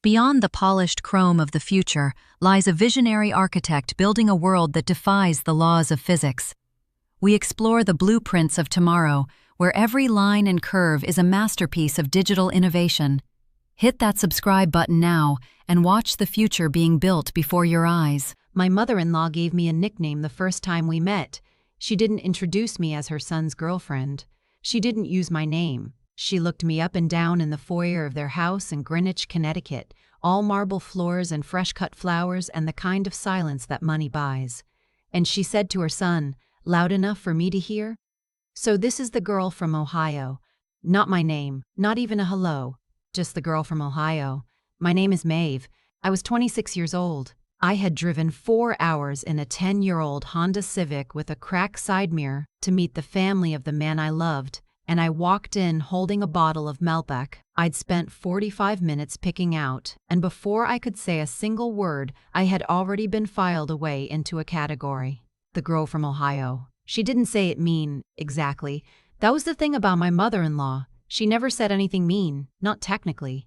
Beyond the polished chrome of the future lies a visionary architect building a world that defies the laws of physics. We explore the blueprints of tomorrow, where every line and curve is a masterpiece of digital innovation. Hit that subscribe button now and watch the future being built before your eyes. My mother-in-law gave me a nickname the first time we met. She didn't introduce me as her son's girlfriend. She didn't use my name. She looked me up and down in the foyer of their house in Greenwich, Connecticut, all marble floors and fresh-cut flowers and the kind of silence that money buys. And she said to her son, loud enough for me to hear, "So this is the girl from Ohio." Not my name, not even a hello, just the girl from Ohio. My name is Maeve. I was 26 years old. I had driven 4 hours in a 10-year-old Honda Civic with a cracked side mirror to meet the family of the man I loved, and I walked in holding a bottle of Malbec I'd spent 45 minutes picking out, and before I could say a single word, I had already been filed away into a category. The girl from Ohio. She didn't say it mean, exactly. That was the thing about my mother-in-law. She never said anything mean, not technically.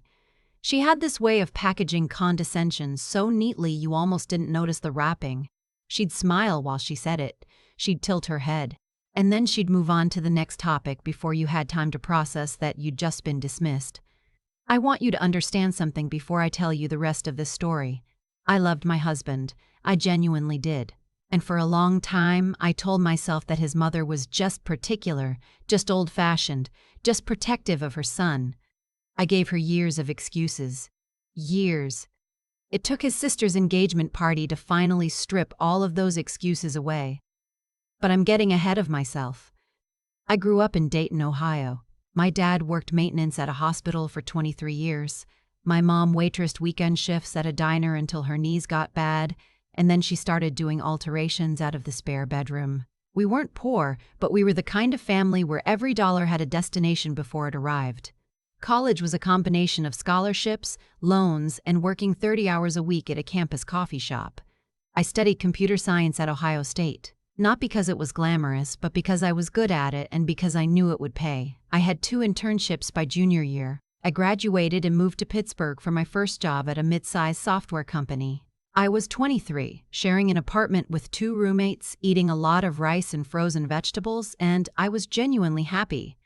She had this way of packaging condescension so neatly you almost didn't notice the wrapping. She'd smile while she said it. She'd tilt her head. And then she'd move on to the next topic before you had time to process that you'd just been dismissed. I want you to understand something before I tell you the rest of this story. I loved my husband. I genuinely did. And for a long time, I told myself that his mother was just particular, just old-fashioned, just protective of her son. I gave her years of excuses. Years. It took his sister's engagement party to finally strip all of those excuses away. But I'm getting ahead of myself. I grew up in Dayton, Ohio. My dad worked maintenance at a hospital for 23 years. My mom waitressed weekend shifts at a diner until her knees got bad, and then she started doing alterations out of the spare bedroom. We weren't poor, but we were the kind of family where every dollar had a destination before it arrived. College was a combination of scholarships, loans, and working 30 hours a week at a campus coffee shop. I studied computer science at Ohio State. Not because it was glamorous, but because I was good at it and because I knew it would pay. I had 2 internships by junior year. I graduated and moved to Pittsburgh for my first job at a mid-sized software company. I was 23, sharing an apartment with 2 roommates, eating a lot of rice and frozen vegetables, and I was genuinely happy.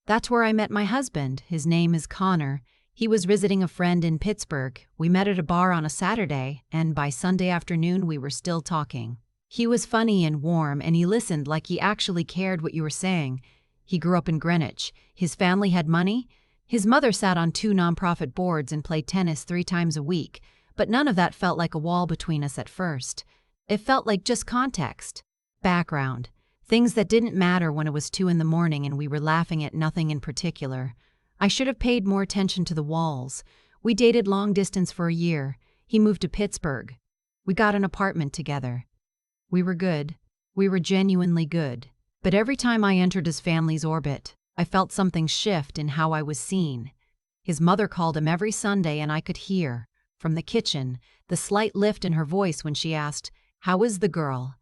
That's where I met my husband. His name is Connor. He was visiting a friend in Pittsburgh. We met at a bar on a Saturday, and by Sunday afternoon we were still talking. He was funny and warm, and he listened like he actually cared what you were saying. He grew up in Greenwich. His family had money. His mother sat on 2 nonprofit boards and played tennis 3 times a week, but none of that felt like a wall between us at first. It felt like just context, background, things that didn't matter when it was 2 in the morning and we were laughing at nothing in particular. I should have paid more attention to the walls. We dated long distance for a year. He moved to Pittsburgh. We got an apartment together. We were good. We were genuinely good. But every time I entered his family's orbit, I felt something shift in how I was seen. His mother called him every Sunday and I could hear, from the kitchen, the slight lift in her voice when she asked, "How is the girl?"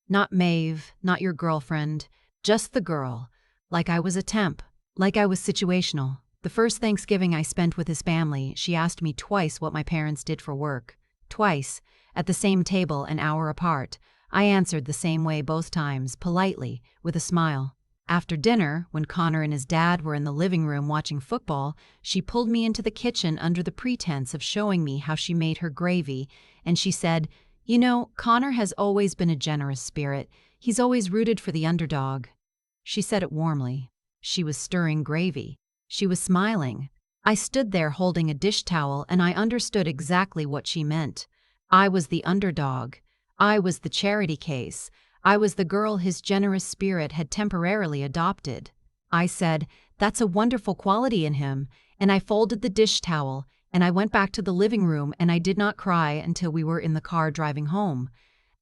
Not Maeve, not your girlfriend, just the girl. Like I was a temp, like I was situational. The first Thanksgiving I spent with his family, she asked me twice what my parents did for work. Twice, at the same table, an hour apart. I answered the same way both times, politely, with a smile. After dinner, when Connor and his dad were in the living room watching football, she pulled me into the kitchen under the pretense of showing me how she made her gravy, and she said, "You know, Connor has always been a generous spirit. He's always rooted for the underdog." She said it warmly. She was stirring gravy. She was smiling. I stood there holding a dish towel, and I understood exactly what she meant. I was the underdog. I was the charity case. I was the girl his generous spirit had temporarily adopted. I said, "That's a wonderful quality in him," and I folded the dish towel, and I went back to the living room, and I did not cry until we were in the car driving home.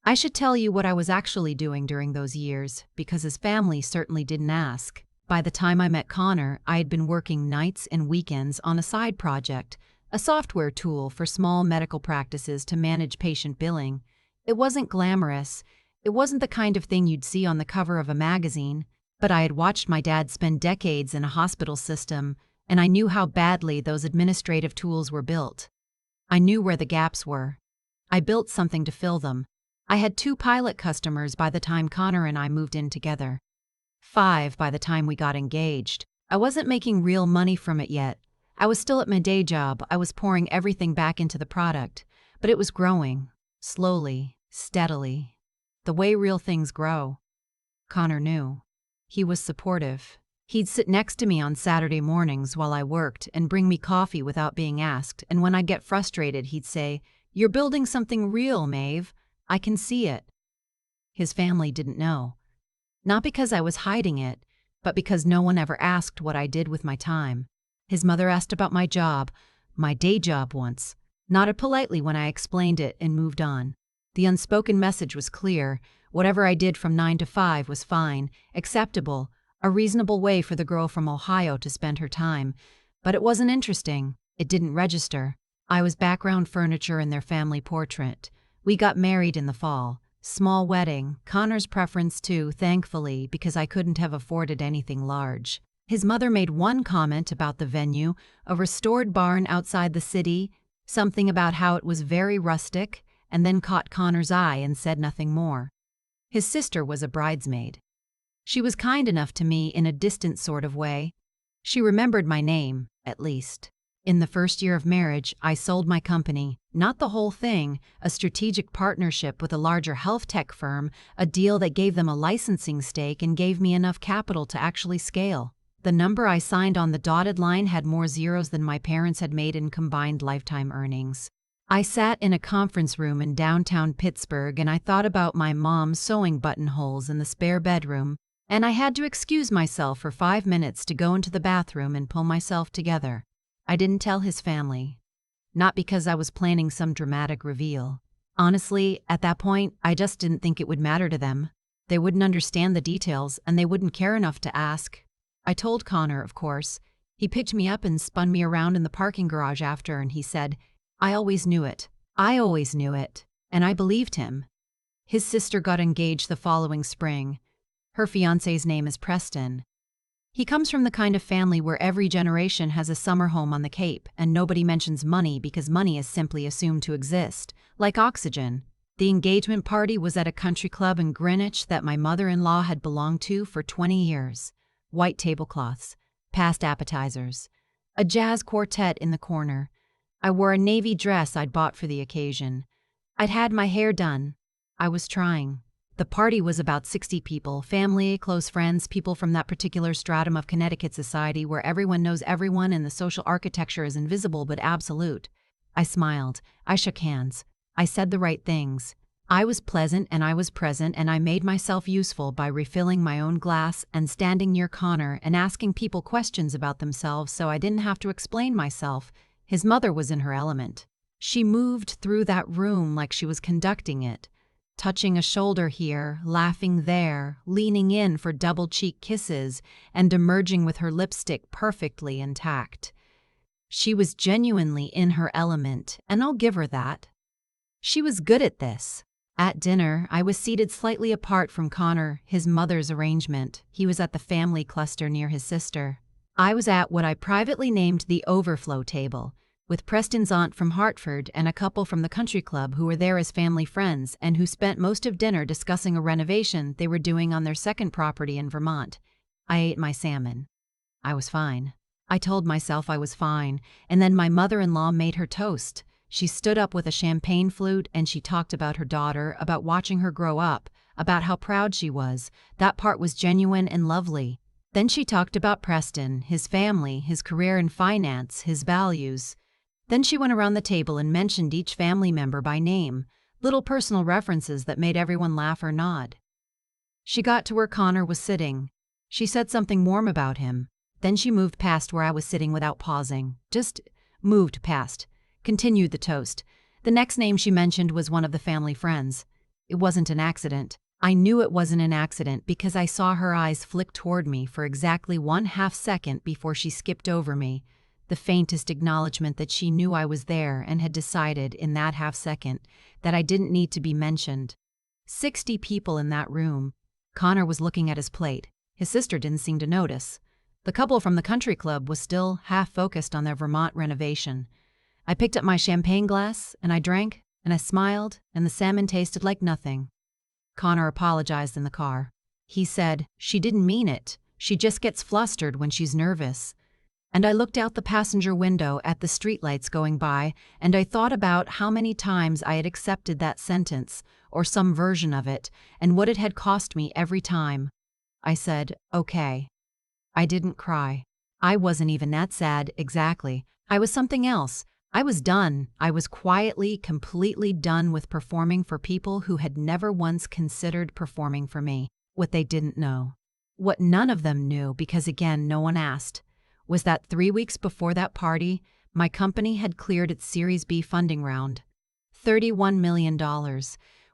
I should tell you what I was actually doing during those years, because his family certainly didn't ask. By the time I met Connor, I had been working nights and weekends on a side project, a software tool for small medical practices to manage patient billing. It wasn't glamorous. It wasn't the kind of thing you'd see on the cover of a magazine, but I had watched my dad spend decades in a hospital system, and I knew how badly those administrative tools were built. I knew where the gaps were. I built something to fill them. I had 2 pilot customers by the time Connor and I moved in together. 5 by the time we got engaged. I wasn't making real money from it yet. I was still at my day job. I was pouring everything back into the product. But it was growing. Slowly, steadily. The way real things grow. Connor knew. He was supportive. He'd sit next to me on Saturday mornings while I worked and bring me coffee without being asked, and when I'd get frustrated, he'd say, "You're building something real, Maeve. I can see it." His family didn't know. Not because I was hiding it, but because no one ever asked what I did with my time. His mother asked about my job, my day job once, nodded politely when I explained it and moved on. The unspoken message was clear. Whatever I did from 9 to 5 was fine, acceptable, a reasonable way for the girl from Ohio to spend her time. But it wasn't interesting. It didn't register. I was background furniture in their family portrait. We got married in the fall. Small wedding, Connor's preference too, thankfully, because I couldn't have afforded anything large. His mother made one comment about the venue, a restored barn outside the city, something about how it was very rustic, and then caught Connor's eye and said nothing more. His sister was a bridesmaid. She was kind enough to me in a distant sort of way. She remembered my name, at least. In the first year of marriage, I sold my company, not the whole thing, a strategic partnership with a larger health tech firm, a deal that gave them a licensing stake and gave me enough capital to actually scale. The number I signed on the dotted line had more zeros than my parents had made in combined lifetime earnings. I sat in a conference room in downtown Pittsburgh and I thought about my mom sewing buttonholes in the spare bedroom, and I had to excuse myself for 5 minutes to go into the bathroom and pull myself together. I didn't tell his family. Not because I was planning some dramatic reveal. Honestly, at that point, I just didn't think it would matter to them. They wouldn't understand the details, and they wouldn't care enough to ask. I told Connor, of course. He picked me up and spun me around in the parking garage after, and he said, "I always knew it. I always knew it." And I believed him. His sister got engaged the following spring. Her fiancé's name is Preston. He comes from the kind of family where every generation has a summer home on the Cape, and nobody mentions money because money is simply assumed to exist, like oxygen. The engagement party was at a country club in Greenwich that my mother-in-law had belonged to for 20 years. White tablecloths, past appetizers, a jazz quartet in the corner. I wore a navy dress I'd bought for the occasion. I'd had my hair done. I was trying. The party was about 60 people, family, close friends, people from that particular stratum of Connecticut society where everyone knows everyone and the social architecture is invisible but absolute. I smiled. I shook hands. I said the right things. I was pleasant and I was present, and I made myself useful by refilling my own glass and standing near Connor and asking people questions about themselves so I didn't have to explain myself. His mother was in her element. She moved through that room like she was conducting it, touching a shoulder here, laughing there, leaning in for double-cheek kisses, and emerging with her lipstick perfectly intact. She was genuinely in her element, and I'll give her that. She was good at this. At dinner, I was seated slightly apart from Connor, his mother's arrangement. He was at the family cluster near his sister. I was at what I privately named the overflow table, with Preston's aunt from Hartford and a couple from the country club who were there as family friends and who spent most of dinner discussing a renovation they were doing on their second property in Vermont. I ate my salmon. I was fine. I told myself I was fine, and then my mother-in-law made her toast. She stood up with a champagne flute and she talked about her daughter, about watching her grow up, about how proud she was. That part was genuine and lovely. Then she talked about Preston, his family, his career in finance, his values. Then she went around the table and mentioned each family member by name, little personal references that made everyone laugh or nod. She got to where Connor was sitting. She said something warm about him. Then she moved past where I was sitting without pausing. Just moved past. Continued the toast. The next name she mentioned was one of the family friends. It wasn't an accident. I knew it wasn't an accident because I saw her eyes flick toward me for exactly 1/2 second before she skipped over me. The faintest acknowledgement that she knew I was there and had decided in that 1/2 second that I didn't need to be mentioned. 60 people in that room. Connor was looking at his plate. His sister didn't seem to notice. The couple from the country club was still half focused on their Vermont renovation. I picked up my champagne glass, and I drank, and I smiled, and the salmon tasted like nothing. Connor apologized in the car. He said, "She didn't mean it. She just gets flustered when she's nervous." And I looked out the passenger window at the streetlights going by, and I thought about how many times I had accepted that sentence, or some version of it, and what it had cost me every time. I said, "Okay." I didn't cry. I wasn't even that sad, exactly. I was something else. I was done. I was quietly, completely done with performing for people who had never once considered performing for me. What they didn't know, what none of them knew because, again, no one asked, was that 3 weeks before that party, my company had cleared its Series B funding round. $31 million.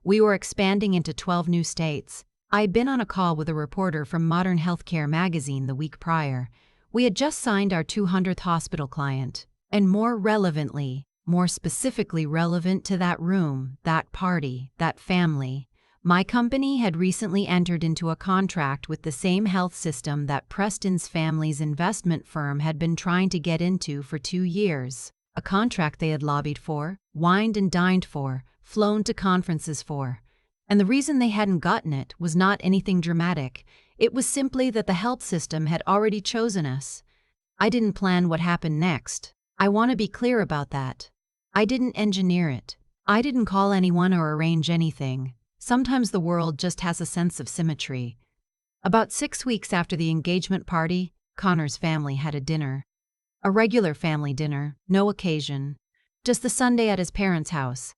We were expanding into 12 new states. I'd been on a call with a reporter from Modern Healthcare magazine the week prior. We had just signed our 200th hospital client. And more relevantly, more specifically relevant to that room, that party, that family, my company had recently entered into a contract with the same health system that Preston's family's investment firm had been trying to get into for 2 years. A contract they had lobbied for, wined and dined for, flown to conferences for. And the reason they hadn't gotten it was not anything dramatic. It was simply that the health system had already chosen us. I didn't plan what happened next. I want to be clear about that. I didn't engineer it. I didn't call anyone or arrange anything. Sometimes the world just has a sense of symmetry. About 6 weeks after the engagement party, Connor's family had a dinner. A regular family dinner, no occasion. Just the Sunday at his parents' house.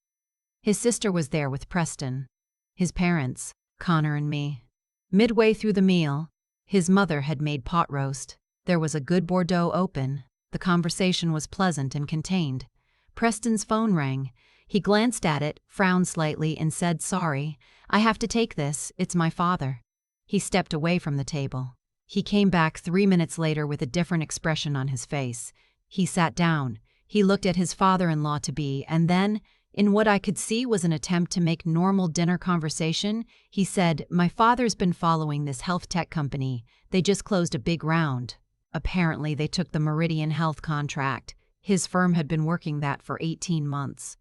His sister was there with Preston. His parents, Connor and me. Midway through the meal, his mother had made pot roast. There was a good Bordeaux open. The conversation was pleasant and contained. Preston's phone rang. He glanced at it, frowned slightly, and said, "Sorry, I have to take this, it's my father." He stepped away from the table. He came back 3 minutes later with a different expression on his face. He sat down. He looked at his father-in-law-to-be, and then, in what I could see was an attempt to make normal dinner conversation, he said, "My father's been following this health tech company. They just closed a big round. Apparently, they took the Meridian Health contract. His firm had been working that for 18 months.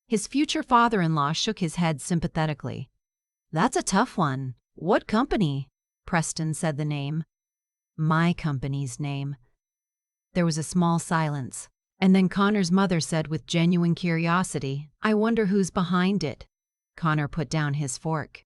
His future father-in-law shook his head sympathetically. "That's a tough one. What company?" Preston said the name. My company's name. There was a small silence, and then Connor's mother said with genuine curiosity, "I wonder who's behind it." Connor put down his fork.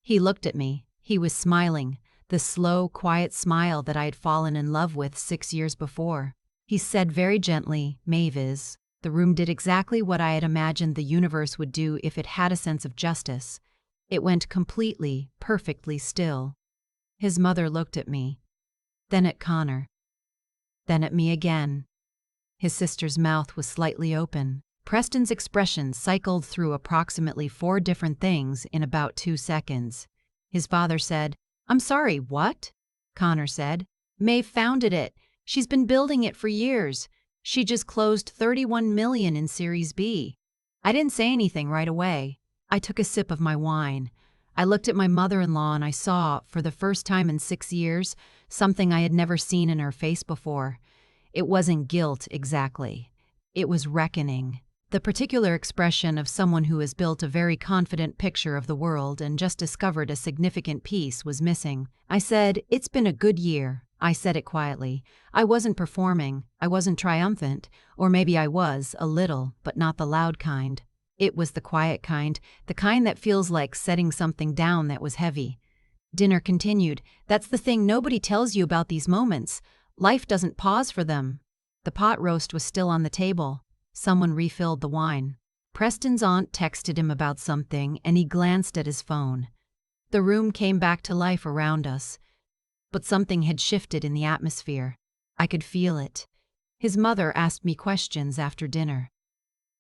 He looked at me. He was smiling. The slow, quiet smile that I had fallen in love with 6 years before. He said very gently, "Maeve is." The room did exactly what I had imagined the universe would do if it had a sense of justice. It went completely, perfectly still. His mother looked at me, then at Connor, then at me again. His sister's mouth was slightly open. Preston's expression cycled through approximately 4 different things in about 2 seconds. His father said, "I'm sorry, what?" Connor said, "Maeve founded it. She's been building it for years. She just closed $31 million in Series B." I didn't say anything right away. I took a sip of my wine. I looked at my mother-in-law and I saw, for the first time in 6 years, something I had never seen in her face before. It wasn't guilt exactly. It was reckoning. The particular expression of someone who has built a very confident picture of the world and just discovered a significant piece was missing. I said, "It's been a good year." I said it quietly. I wasn't performing. I wasn't triumphant. Or maybe I was, a little, but not the loud kind. It was the quiet kind, the kind that feels like setting something down that was heavy. Dinner continued. That's the thing nobody tells you about these moments. Life doesn't pause for them. The pot roast was still on the table. Someone refilled the wine. Preston's aunt texted him about something, and he glanced at his phone. The room came back to life around us. But something had shifted in the atmosphere. I could feel it. His mother asked me questions after dinner.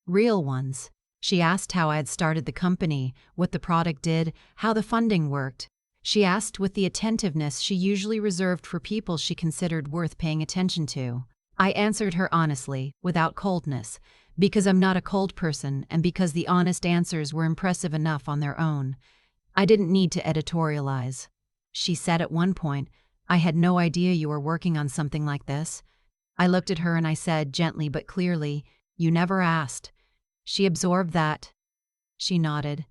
Real ones. She asked how I had started the company, what the product did, how the funding worked. She asked with the attentiveness she usually reserved for people she considered worth paying attention to. I answered her honestly, without coldness, because I'm not a cold person and because the honest answers were impressive enough on their own. I didn't need to editorialize. She said at one point, "I had no idea you were working on something like this." I looked at her and I said, gently but clearly, You never asked. She absorbed that. She nodded.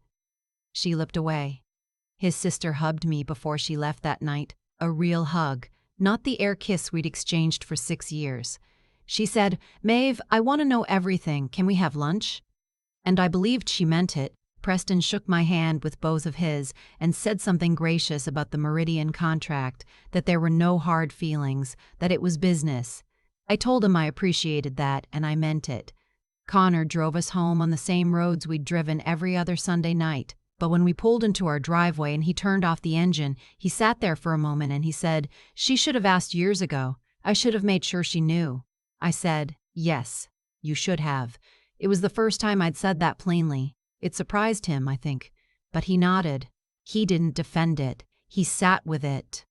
She looked away. His sister hugged me before she left that night, a real hug, not the air kiss we'd exchanged for 6 years. She said, "Maeve, I want to know everything. Can we have lunch?" And I believed she meant it. Preston shook my hand with both of his and said something gracious about the Meridian contract, that there were no hard feelings, that it was business. I told him I appreciated that, and I meant it. Connor drove us home on the same roads we'd driven every other Sunday night, but when we pulled into our driveway and he turned off the engine, he sat there for a moment and he said, "She should have asked years ago. I should have made sure she knew." I said, "Yes, you should have." It was the first time I'd said that plainly. It surprised him, I think, but he nodded. He didn't defend it. He sat with it.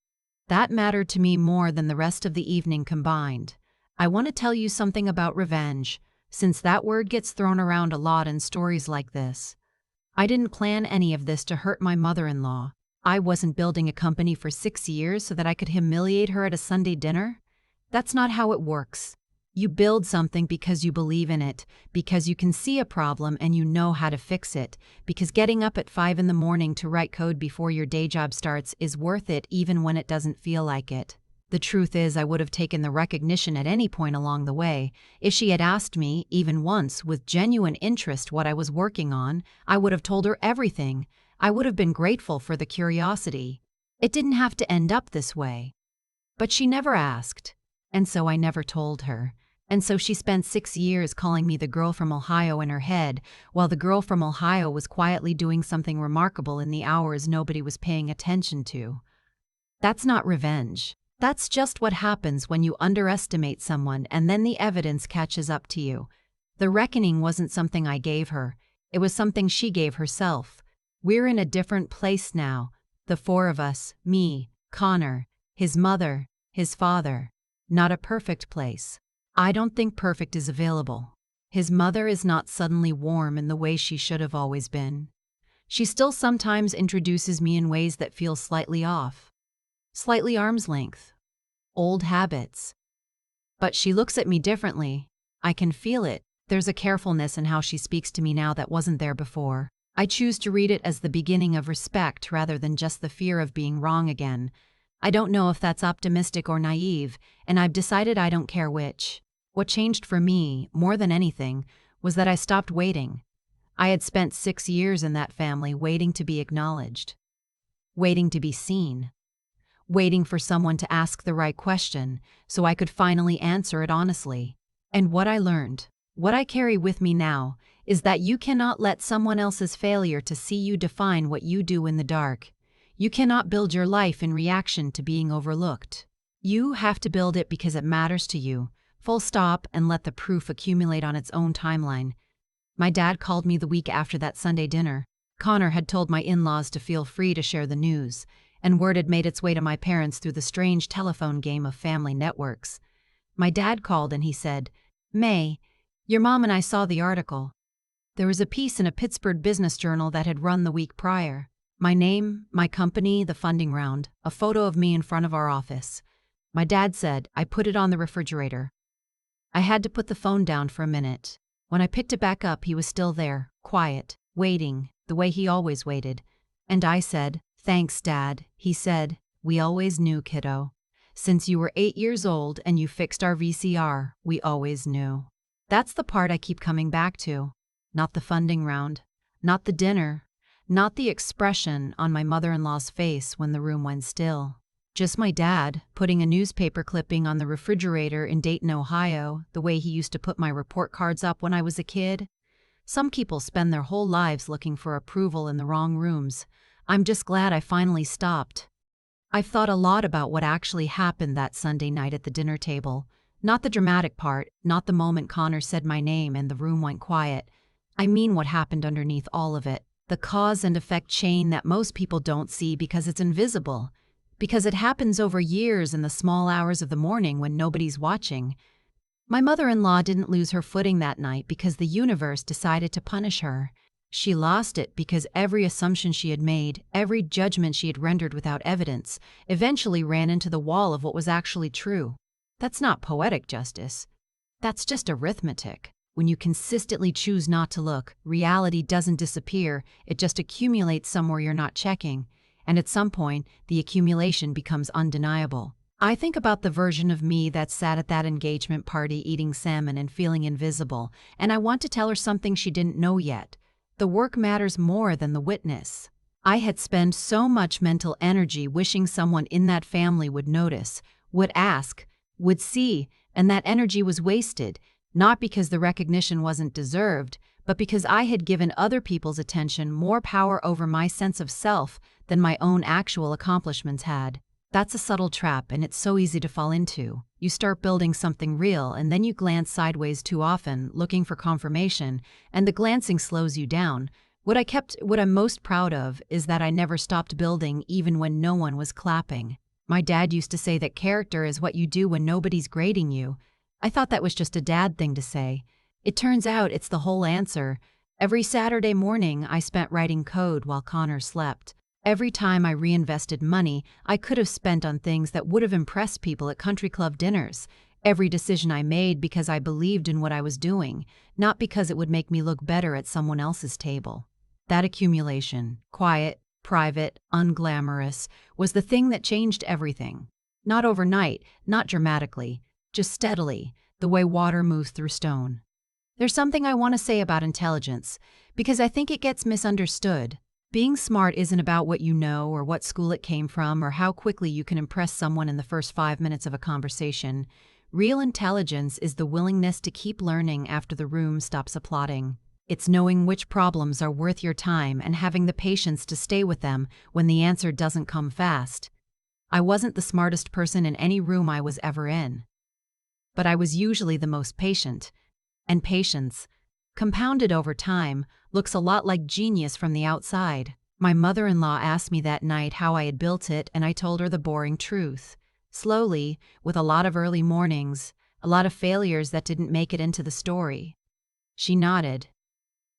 That mattered to me more than the rest of the evening combined. I want to tell you something about revenge, since that word gets thrown around a lot in stories like this. I didn't plan any of this to hurt my mother-in-law. I wasn't building a company for 6 years so that I could humiliate her at a Sunday dinner. That's not how it works. You build something because you believe in it, because you can see a problem and you know how to fix it, because getting up at 5 in the morning to write code before your day job starts is worth it even when it doesn't feel like it. The truth is, I would have taken the recognition at any point along the way. If she had asked me, even once, with genuine interest what I was working on, I would have told her everything. I would have been grateful for the curiosity. It didn't have to end up this way. But she never asked, and so I never told her. And so she spent 6 years calling me the girl from Ohio in her head, while the girl from Ohio was quietly doing something remarkable in the hours nobody was paying attention to. That's not revenge. That's just what happens when you underestimate someone and then the evidence catches up to you. The reckoning wasn't something I gave her. It was something she gave herself. We're in a different place now. The 4 of us, me, Connor, his mother, his father. Not a perfect place. I don't think perfect is available. His mother is not suddenly warm in the way she should have always been. She still sometimes introduces me in ways that feel slightly off. Slightly arm's length. Old habits. But she looks at me differently. I can feel it. There's a carefulness in how she speaks to me now that wasn't there before. I choose to read it as the beginning of respect rather than just the fear of being wrong again. I don't know if that's optimistic or naive, and I've decided I don't care which. What changed for me, more than anything, was that I stopped waiting. I had spent 6 years in that family waiting to be acknowledged, waiting to be seen, waiting for someone to ask the right question so I could finally answer it honestly. And what I learned, what I carry with me now, is that you cannot let someone else's failure to see you define what you do in the dark. You cannot build your life in reaction to being overlooked. You have to build it because it matters to you. Full stop, and let the proof accumulate on its own timeline. My dad called me the week after that Sunday dinner. Connor had told my in-laws to feel free to share the news, and word had made its way to my parents through the strange telephone game of family networks. My dad called and he said, "May, your mom and I saw the article. There was a piece in a Pittsburgh business journal that had run the week prior. My name, my company, the funding round, a photo of me in front of our office." My dad said, "I put it on the refrigerator." I had to put the phone down for a minute. When I picked it back up, he was still there, quiet, waiting, the way he always waited. And I said, "Thanks, Dad." He said, "We always knew, kiddo. Since you were 8 years old and you fixed our VCR, we always knew." That's the part I keep coming back to. Not the funding round, not the dinner, not the expression on my mother-in-law's face when the room went still. Just my dad, putting a newspaper clipping on the refrigerator in Dayton, Ohio, the way he used to put my report cards up when I was a kid. Some people spend their whole lives looking for approval in the wrong rooms. I'm just glad I finally stopped. I've thought a lot about what actually happened that Sunday night at the dinner table. Not the dramatic part, not the moment Connor said my name and the room went quiet. I mean what happened underneath all of it. The cause and effect chain that most people don't see because it's invisible. Because it happens over years in the small hours of the morning when nobody's watching. My mother-in-law didn't lose her footing that night because the universe decided to punish her. She lost it because every assumption she had made, every judgment she had rendered without evidence, eventually ran into the wall of what was actually true. That's not poetic justice. That's just arithmetic. When you consistently choose not to look, reality doesn't disappear, it just accumulates somewhere you're not checking, and at some point, the accumulation becomes undeniable. I think about the version of me that sat at that engagement party eating salmon and feeling invisible, and I want to tell her something she didn't know yet. The work matters more than the witness. I had spent so much mental energy wishing someone in that family would notice, would ask, would see, and that energy was wasted, not because the recognition wasn't deserved, but because I had given other people's attention more power over my sense of self than my own actual accomplishments had. That's a subtle trap, and it's so easy to fall into. You start building something real, and then you glance sideways too often, looking for confirmation, and the glancing slows you down. What I'm most proud of is that I never stopped building even when no one was clapping. My dad used to say that character is what you do when nobody's grading you. I thought that was just a dad thing to say. It turns out it's the whole answer. Every Saturday morning, I spent writing code while Connor slept. Every time I reinvested money, I could have spent on things that would have impressed people at country club dinners. Every decision I made because I believed in what I was doing, not because it would make me look better at someone else's table. That accumulation, quiet, private, unglamorous, was the thing that changed everything. Not overnight, not dramatically, just steadily, the way water moves through stone. There's something I want to say about intelligence, because I think it gets misunderstood. Being smart isn't about what you know or what school it came from or how quickly you can impress someone in the first 5 minutes of a conversation. Real intelligence is the willingness to keep learning after the room stops applauding. It's knowing which problems are worth your time and having the patience to stay with them when the answer doesn't come fast. I wasn't the smartest person in any room I was ever in, but I was usually the most patient. And patience, compounded over time, looks a lot like genius from the outside. My mother-in-law asked me that night how I had built it, and I told her the boring truth. Slowly, with a lot of early mornings, a lot of failures that didn't make it into the story. She nodded.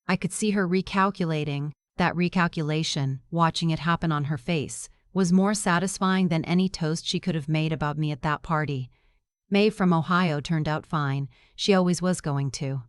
I could see her recalculating. That recalculation, watching it happen on her face, was more satisfying than any toast she could have made about me at that party. Maeve from Ohio turned out fine. She always was going to.